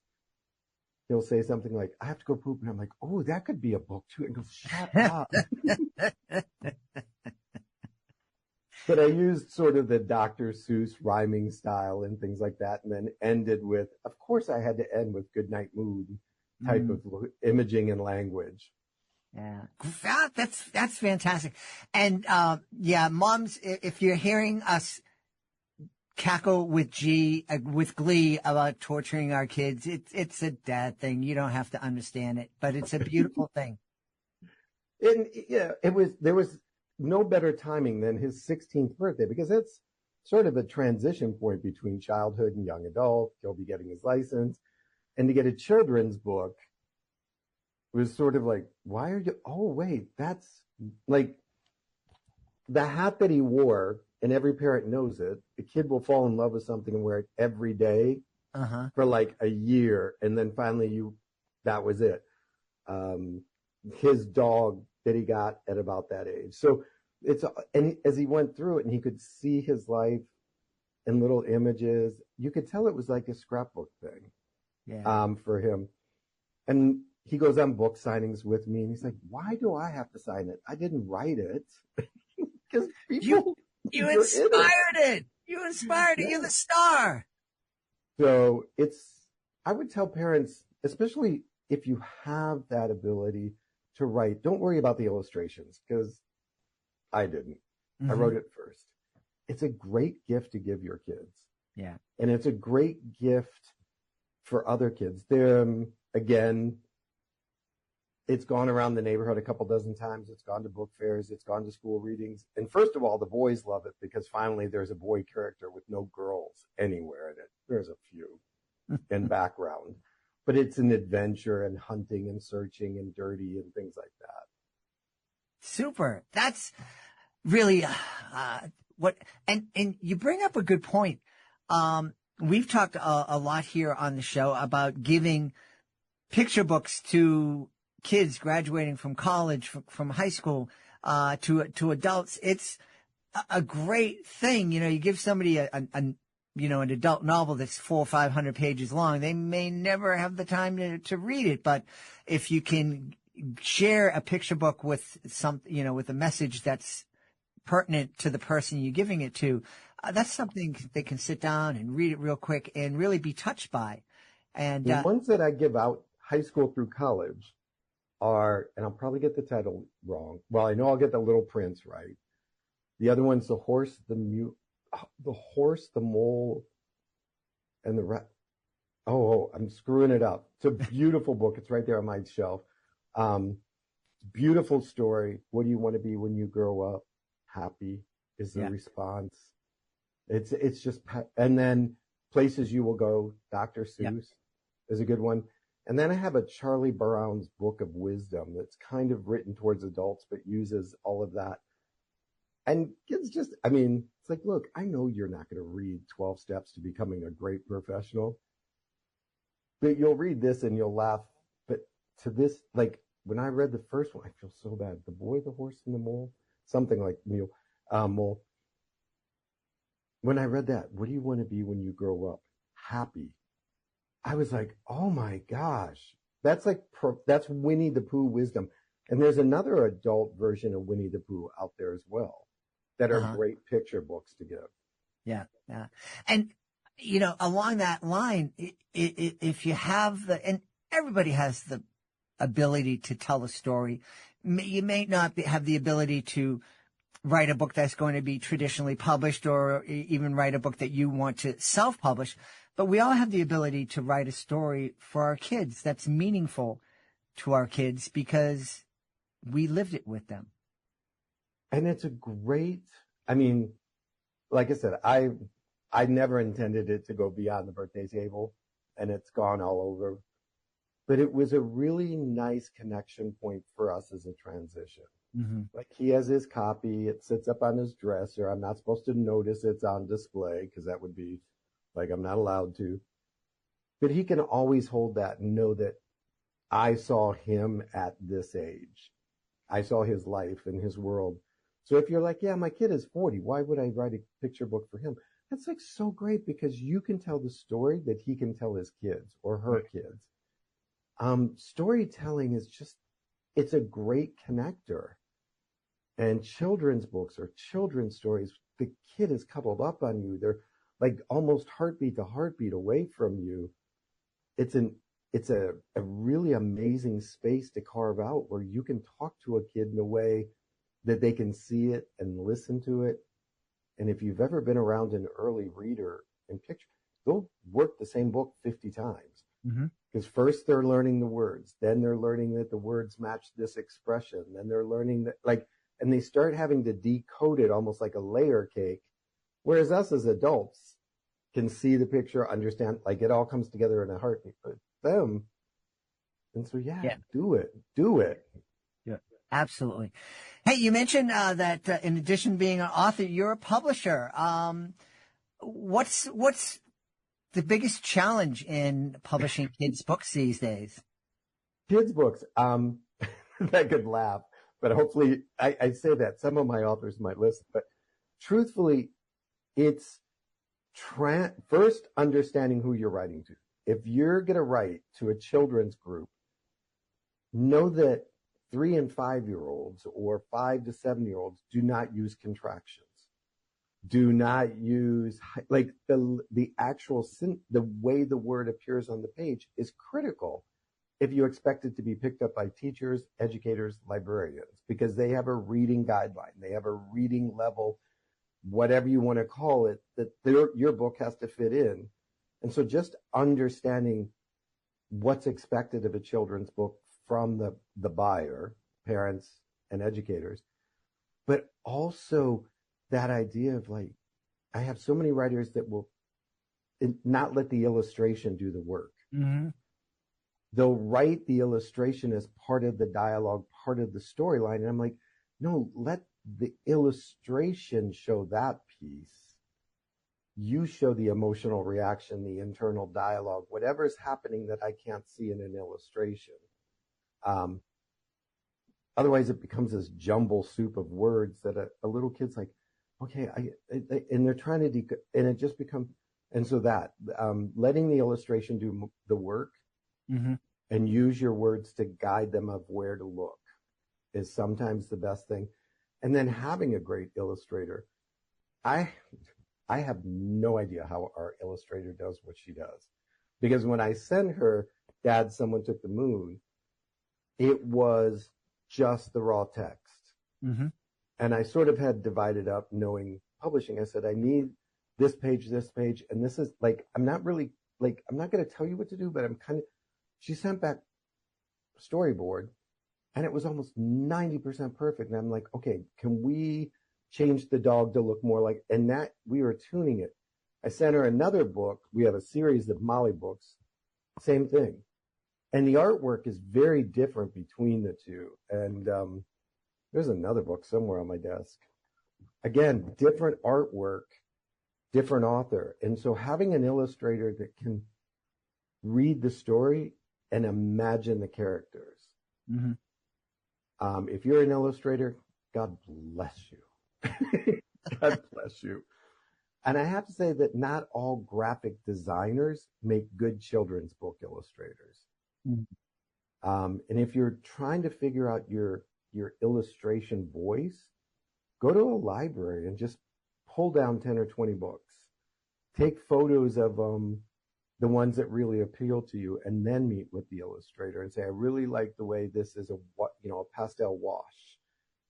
F: he'll say something like, I have to go poop. And I'm like, oh, that could be a book too. And goes, shut up. But I used sort of the Dr. Seuss rhyming style and things like that, and then ended with, of course I had to end with Goodnight Mood type of imaging and language.
B: Yeah. That's fantastic. And, moms, if you're hearing us cackle with glee about torturing our kids, it's a dad thing. You don't have to understand it, but it's a beautiful thing.
F: And there was no better timing than his 16th birthday, because that's sort of a transition point between childhood and young adult. He'll be getting his license. And to get a children's book was sort of like, why are you, oh, wait, that's like the hat that he wore, and every parent knows it. The kid will fall in love with something and wear it every day for like a year. And then finally that was it. His dog that he got at about that age. So and as he went through it and he could see his life in little images, you could tell it was like a scrapbook thing. for him. And he goes on book signings with me, and he's like, "Why do I have to sign it? I didn't write it." Because
B: you inspired it. You inspired it. You're the star.
F: So I would tell parents, especially if you have that ability to write, don't worry about the illustrations, because I didn't. I wrote it first. It's a great gift to give your kids.
B: Yeah.
F: And it's a great gift for other kids. Again, it's gone around the neighborhood a couple dozen times. It's gone to book fairs. It's gone to school readings. And first of all, the boys love it because finally there's a boy character with no girls anywhere in it. There's a few in background, but it's an adventure and hunting and searching and dirty and things like that.
B: Super. That's really and you bring up a good point. We've talked a lot here on the show about giving picture books to kids graduating from college, from high school, to adults. It's a great thing. You know, you give somebody an adult novel that's 400 or 500 pages long. They may never have the time to read it, but if you can share a picture book with with a message that's pertinent to the person you're giving it to, that's something they can sit down and read it real quick and really be touched by. And
F: the ones that I give out high school through college are, and I'll probably get the title wrong. Well, I know I'll get the Little Prince right. The other one's the horse, the mole, and the rat. Oh, I'm screwing it up. It's a beautiful book. It's right there on my shelf. Beautiful story. What do you want to be when you grow up? Happy is the response. It's just, and then Places You Will Go, Dr. Seuss is a good one. And then I have a Charlie Brown's Book of Wisdom that's kind of written towards adults, but uses all of that. And kids just, it's like, look, I know you're not going to read 12 Steps to Becoming a Great Professional, but you'll read this and you'll laugh. But to this, like when I read the first one, I feel so bad. The Boy, the Horse, and the Mole, something like Mole. When I read that, what do you want to be when you grow up? Happy. I was like, oh my gosh, that's Winnie the Pooh wisdom. And there's another adult version of Winnie the Pooh out there as well that are great picture books to give. Yeah.
B: Yeah. And, along that line, if you have and everybody has the ability to tell a story, you may not have the ability to write a book that's going to be traditionally published or even write a book that you want to self-publish. But we all have the ability to write a story for our kids that's meaningful to our kids because we lived it with them.
F: And it's a great, like I said, I never intended it to go beyond the birthday table, and it's gone all over. But it was a really nice connection point for us as a transition. Mm-hmm. Like he has his copy, it sits up on his dresser. I'm not supposed to notice it's on display because that would be like I'm not allowed to. But he can always hold that and know that I saw him at this age. I saw his life and his world. So if you're like, yeah, my kid is 40, why would I write a picture book for him? That's like so great because you can tell the story that he can tell his kids or her kids. Storytelling is it's a great connector. And children's books or children's stories, the kid is cuddled up on you. They're like almost heartbeat to heartbeat away from you. It's a really amazing space to carve out where you can talk to a kid in a way that they can see it and listen to it. And if you've ever been around an early reader and picture, they'll work the same book 50 times. Because first they're learning the words, then they're learning that the words match this expression, then they're learning that and they start having to decode it almost like a layer cake. Whereas us as adults can see the picture, understand, like it all comes together in a heartbeat. But them, and so do it.
B: Yeah, absolutely. Hey, you mentioned that in addition to being an author, you're a publisher. What's the biggest challenge in publishing kids' books these days?
F: Kids' books, I could laugh, but hopefully I say that some of my authors might listen. But truthfully, it's first understanding who you're writing to. if you're going to write to a children's group, know that 3 and 5-year-olds or 5 to 7-year-olds do not use contractions. Do not use, like, the actual, the way the word appears on the page is critical if you expect it to be picked up by teachers, educators, librarians, because they have a reading guideline. They have a reading level, whatever you want to call it, that your book has to fit in. And so just understanding what's expected of a children's book from the buyer, parents and educators, but also that idea of, like, I have so many writers that will not let the illustration do the work.
B: Mm-hmm.
F: They'll write the illustration as part of the dialogue, part of the storyline. And I'm like, no, let the illustration show that piece. You show the emotional reaction, the internal dialogue, whatever is happening that I can't see in an illustration. Otherwise, it becomes this jumble soup of words that a little kid's like, okay, and they're trying to, and it just becomes, and so that, letting the illustration do the work,
B: Mm-hmm.
F: and use your words to guide them of where to look is sometimes the best thing. And then having a great illustrator. I have no idea how our illustrator does what she does, because when I sent her, Dad, someone took the moon, it was just the raw text.
B: Mm-hmm.
F: And I sort of had divided up, knowing publishing. I said, I need this page, and this is, like, I'm not going to tell you what to do, but I'm kind of, she sent back storyboard, and it was almost 90% perfect. And I'm like, okay, can we change the dog to look more like, and that we were tuning it. I sent her another book. We have a series of Molly books, same thing. And the artwork is very different between the two. And there's another book somewhere on my desk. Again, different artwork, different author. And so having an illustrator that can read the story and imagine the characters.
B: Mm-hmm.
F: If you're an illustrator, God bless you. God bless you. And I have to say that not all graphic designers make good children's book illustrators.
B: Mm-hmm.
F: And if you're trying to figure out your illustration voice, go to a library and just pull down 10 or 20 books. Take photos of the ones that really appeal to you, and then meet with the illustrator and say, I really like the way this is a pastel wash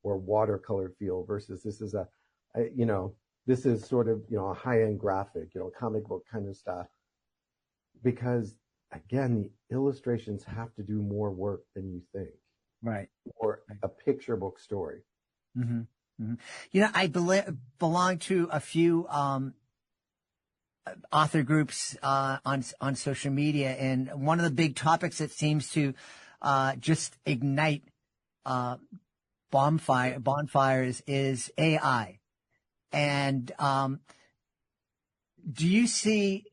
F: or watercolor feel versus this is this is sort of, a high-end graphic, comic book kind of stuff. Because again, the illustrations have to do more work than you think.
B: Right.
F: Or a picture book story.
B: Mm-hmm. Mm-hmm. I belong to a few author groups on social media, and one of the big topics that seems to just ignite bonfires is AI. And do you see?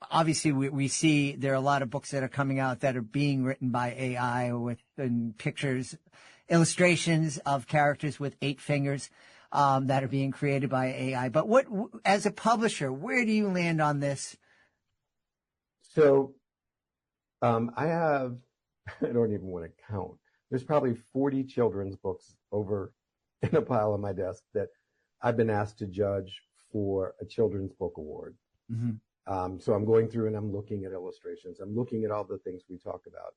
B: Obviously, we see there are a lot of books that are coming out that are being written by AI with pictures, illustrations of characters with 8 fingers. That are being created by AI. But as a publisher, where do you land on this?
F: So, I don't even want to count. There's probably 40 children's books over in a pile on my desk that I've been asked to judge for a children's book award.
B: Mm-hmm.
F: So I'm going through and I'm looking at illustrations. I'm looking at all the things we talk about.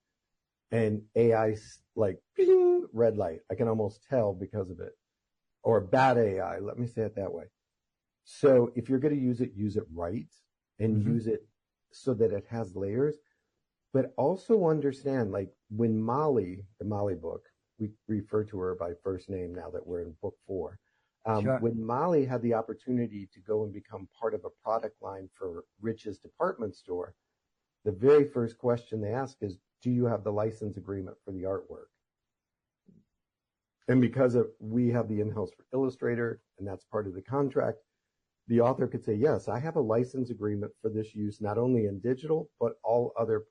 F: And AI's like, ping, red light. I can almost tell because of it. Or bad AI, let me say it that way. So if you're going to use it right, and
B: Mm-hmm.
F: use it so that it has layers, but also understand, like when Molly, the Molly book, we refer to her by first name now that we're in book 4.
B: Sure.
F: When Molly had the opportunity to go and become part of a product line for Rich's department store, the very first question they ask is, do you have the license agreement for the artwork? And because we have the in-house illustrator, and that's part of the contract, the author could say, yes, I have a license agreement for this use, not only in digital, but all other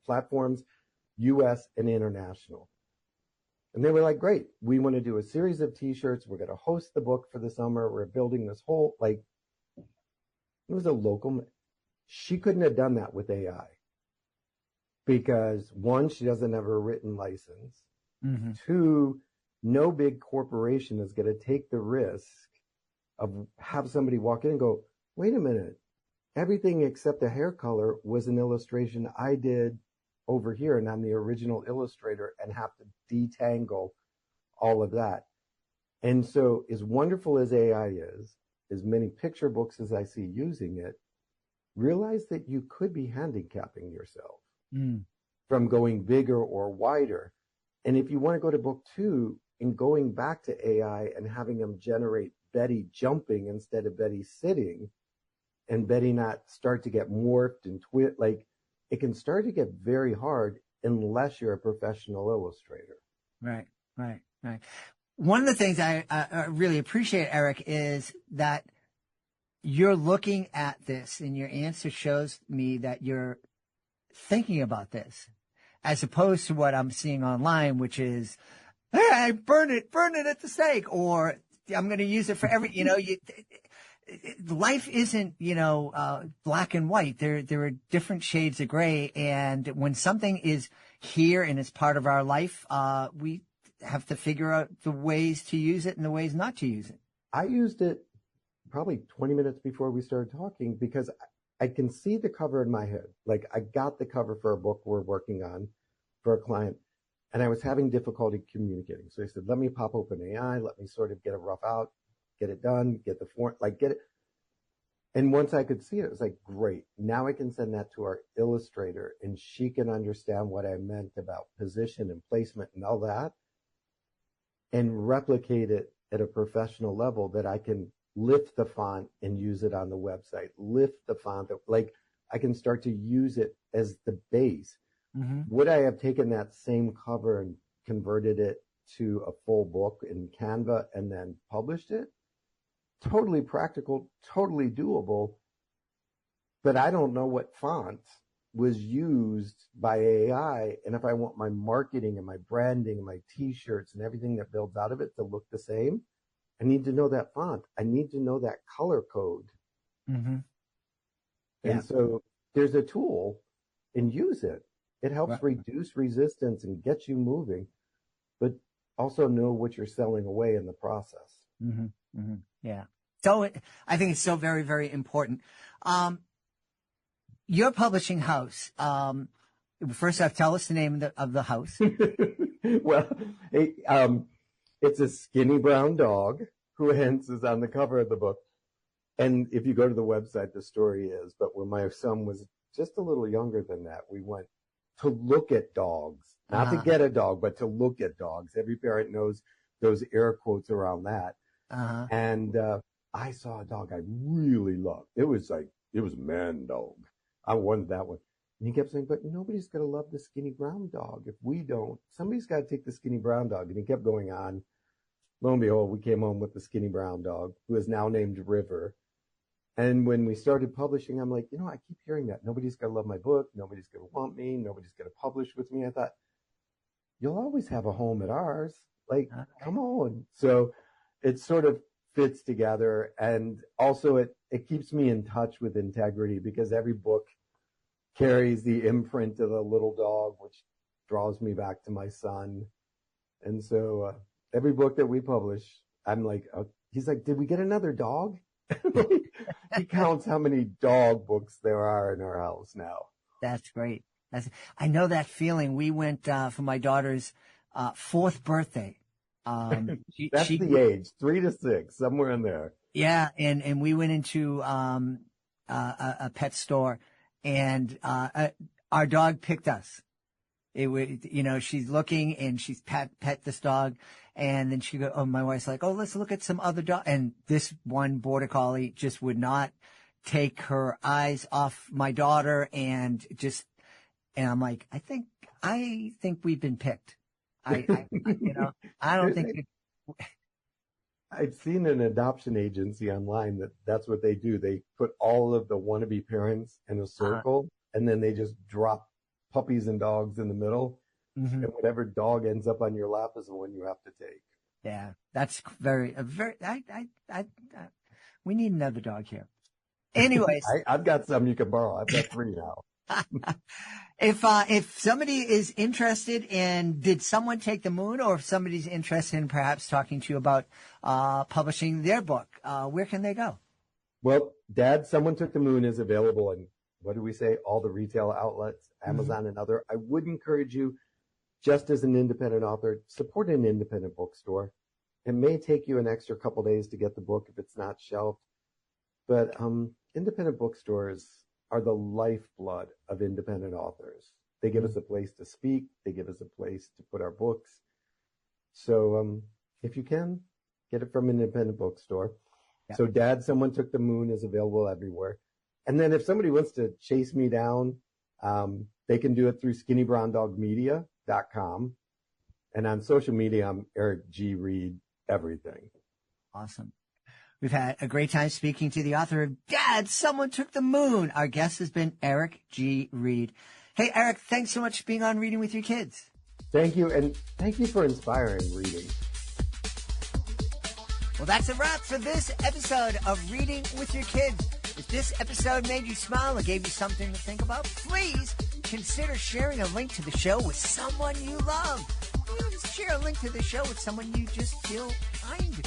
F: platforms, US and international. And they were like, great, we want to do a series of t-shirts. We're going to host the book for the summer. We're building this whole, it was a local, She couldn't have done that with AI because one, she doesn't have a written license.
B: Mm-hmm.
F: Two, no big corporation is going to take the risk of have somebody walk in and go, wait a minute, everything except the hair color was an illustration I did over here and I'm the original illustrator, and have to detangle all of that. And so as wonderful as AI is, as many picture books as I see using it, realize that you could be handicapping yourself from going bigger or wider. And if you want to go to book 2 and going back to AI and having them generate Betty jumping instead of Betty sitting, and Betty not start to get morphed and like it can start to get very hard unless you're a professional illustrator.
B: Right. One of the things I really appreciate, Eric, is that you're looking at this, and your answer shows me that you're thinking about this, as opposed to what I'm seeing online, which is, hey, burn it at the stake, or I'm going to use it for life isn't, black and white. There are different shades of gray. And when something is here and it's part of our life, we have to figure out the ways to use it and the ways not to use it.
F: I used it probably 20 minutes before we started talking because I can see the cover in my head. Like I got the cover for a book we're working on for a client, and I was having difficulty communicating. So I said, let me pop open AI, let me sort of get a rough out, get it done, get the form, like get it. And once I could see it, it was like, great. Now I can send that to our illustrator and she can understand what I meant about position and placement and all that, and replicate it at a professional level that I can lift the font and use it on the website, lift the font, like I can start to use it as the base.
B: Mm-hmm.
F: Would I have taken that same cover and converted it to a full book in Canva and then published it? Totally practical, totally doable, but I don't know what font was used by AI. And if I want my marketing and my branding and my t-shirts and everything that builds out of it to look the same, I need to know that font. I need to know that color code.
B: Mm-hmm. Yeah.
F: And so there's a tool, and use it. It helps reduce resistance and get you moving, but also know what you're selling away in the process.
B: Mm-hmm. Mm-hmm. Yeah. So I think it's so very, very important. Your publishing house. First off, tell us the name of the house.
F: Well, it's a skinny brown dog who hence is on the cover of the book. And if you go to the website, the story is, but when my son was just a little younger than that, we went to look at dogs, not to get a dog, but to look at dogs. Every parent knows those air quotes around that. And I saw a dog I really loved. It was a man dog. I wanted that one. And he kept saying, but nobody's going to love the skinny brown dog if we don't. Somebody's got to take the skinny brown dog. And he kept going on. Lo and behold, we came home with the skinny brown dog, who is now named River. And when we started publishing, I'm like, I keep hearing that. Nobody's going to love my book. Nobody's going to want me. Nobody's going to publish with me. I thought, you'll always have a home at ours. Like, come on. So it sort of fits together. And also it keeps me in touch with integrity, because every book carries the imprint of a little dog, which draws me back to my son. And so every book that we publish, I'm like, he's like, did we get another dog? He counts how many dog books there are in our house now.
B: That's great. I know that feeling. We went for my daughter's 4th birthday.
F: That's the age, 3 to 6, somewhere in there.
B: Yeah, and we went into a pet store, and our dog picked us. It would, she's looking and she's pet this dog, and then my wife's like, let's look at some other dog. And this one border collie just would not take her eyes off my daughter, and I'm like, I think we've been picked. I don't think.
F: I've seen an adoption agency online that's what they do. They put all of the wannabe parents in a circle, and then they just drop puppies and dogs in the middle, and whatever dog ends up on your lap is the one you have to take.
B: Yeah, that's very. We need another dog here. Anyways,
F: I've got some you can borrow. I've got 3 now.
B: if somebody is interested in, did someone take the moon, or if somebody's interested in perhaps talking to you about publishing their book, where can they go?
F: Well, Dad, Someone Took the Moon is available in, what do we say, all the retail outlets, Amazon and other. I would encourage you, just as an independent author, support an independent bookstore. It may take you an extra couple days to get the book if it's not shelved, but independent bookstores are the lifeblood of independent authors. They give us a place to speak. They give us a place to put our books. So if you can, get it from an independent bookstore. Yep. So Dad, Someone Took the Moon is available everywhere. And then if somebody wants to chase me down, they can do it through skinnybrowndogmedia.com. And on social media, I'm Eric G. Reed, everything.
B: Awesome. We've had a great time speaking to the author of Dad, Someone Took the Moon. Our guest has been Eric G. Reed. Hey, Eric, thanks so much for being on Reading with Your Kids.
F: Thank you, and thank you for inspiring reading.
B: Well, that's a wrap for this episode of Reading with Your Kids. If this episode made you smile or gave you something to think about, please consider sharing a link to the show with someone you love. Just share a link to the show with someone you just feel kind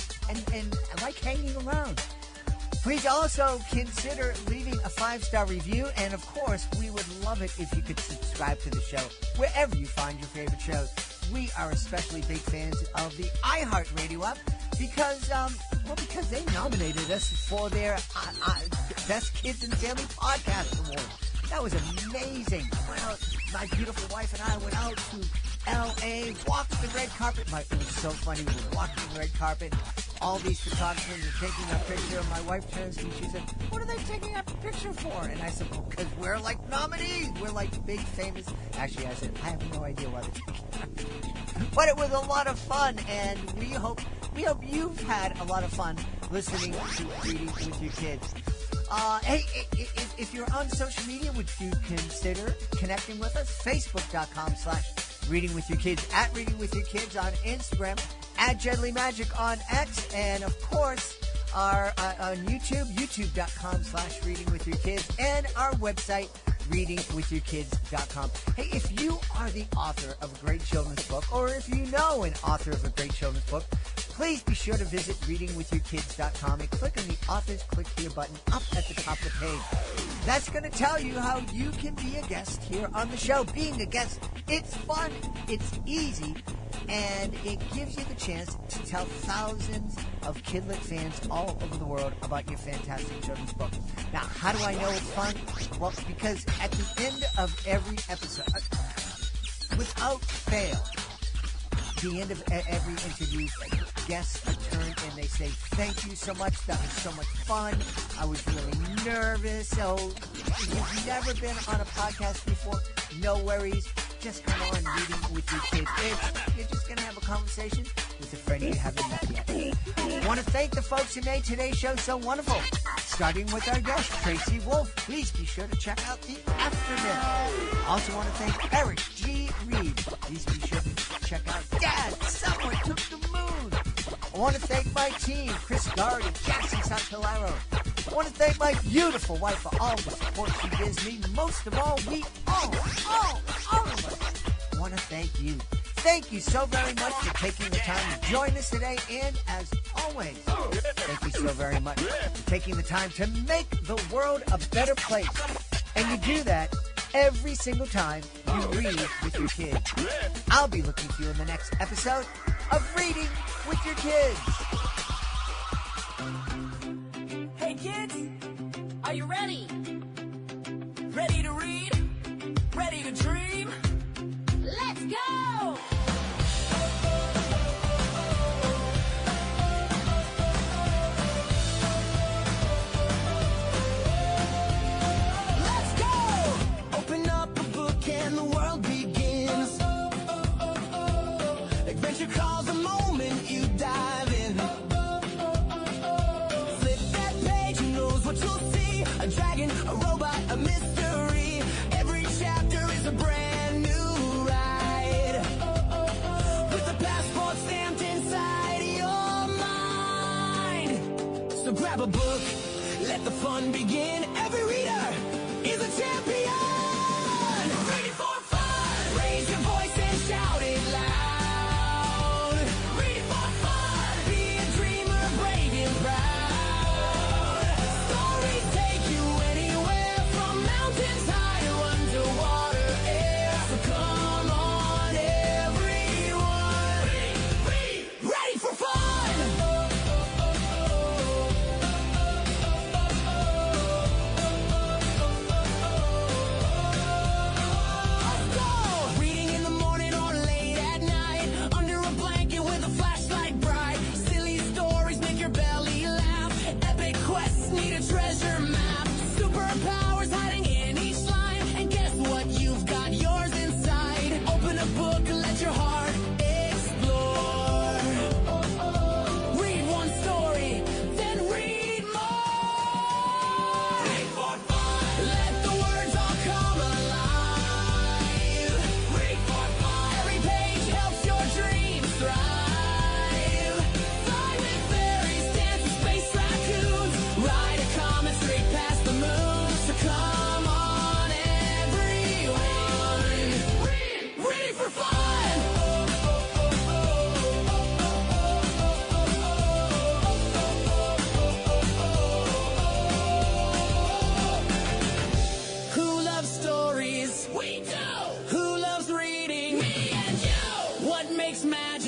B: and like hanging around. Please also consider leaving a 5-star review, and of course, we would love it if you could subscribe to the show wherever you find your favorite shows. We are especially big fans of the iHeartRadio app because they nominated us for their Best Kids and Family Podcast Award. That was amazing. My beautiful wife and I went out to L.A., walked the red carpet. It was so funny. We were walking the red carpet. All these photographers are taking a picture. My wife turns to me. She said, "What are they taking a picture for?" And I said, "Well, because we're like nominees. We're like big famous." Actually, I said, "I have no idea why they're taking that picture." But it was a lot of fun, and we hope you've had a lot of fun listening to Reading with Your Kids. Hey, if you're on social media, would you consider connecting with us? Facebook.com/Reading with Your Kids, at Reading with Your Kids on Instagram, at Jedley Magic on X, and of course, our on YouTube, youtube.com/Reading with Your Kids, and our website, readingwithyourkids.com. Hey, if you are the author of a great children's book, or if you know an author of a great children's book, please be sure to visit readingwithyourkids.com and click on the Authors Click Here button up at the top of the page. That's going to tell you how you can be a guest here on the show. Being a guest, it's fun, it's easy, and it gives you the chance to tell thousands of Kidlit fans all over the world about your fantastic children's book. Now, how do I know it's fun? Well, because at the end of every episode, without fail, the end of every interview, guests return and they say, "Thank you so much. That was so much fun. I was really nervous." So if you've never been on a podcast before, no worries. Just come on Reading with Your Kids. You're just going to have a conversation with a friend you haven't met yet. I want to thank the folks who made today's show so wonderful. Starting with our guest, Tracy Wolff. Please be sure to check out the Aftermath. Also want to thank Eric G. Reed. Please be sure to check out Dad, Someone Took the Moon. I want to thank my team, Chris Guard and Jackson Santalaro. I want to thank my beautiful wife for all the support she gives me. Most of all, we all of us want to thank you. Thank you so very much for taking the time to join us today. And as always, thank you so very much for taking the time to make the world a better place. And you do that every single time you read with your kids. I'll be looking for you in the next episode of Reading with Your Kids.
G: Hey kids, are you ready? Ready to read? Ready to dream? Let's go! Let's go! Open up a book and the world begins. Adventure calls the moment you dive in. Flip that page, who knows what you'll see? A dragon, a robot, a mystery. Every chapter is a brand new ride. With a passport stamped inside your mind. So grab a book, let the fun begin. Every reader is a champion. Read for fun. Raise your voice and shout it loud. Read for fun. Be a dreamer, brave and proud. Stories take you anywhere, from mountains high to underwater air. So come on, everyone. Ready for fun. Let's go. Reading in the morning or late at night, under a blanket with a flashlight bright. Silly stories make your belly laugh. Epic quests need a treasure map. Superpowers hiding in each line. And guess what? You've got yours inside. Open a book and let your heart explore. Read one story, then read more. Read for fun. Let the words all come alive. Read for fun. Every page helps your dreams thrive. Fly with fairies, dance with space raccoons. Ride a comet straight past the moon. So come on, everyone. Ready for fun. Who loves stories? We do. Who loves reading? Me and you. What makes magic?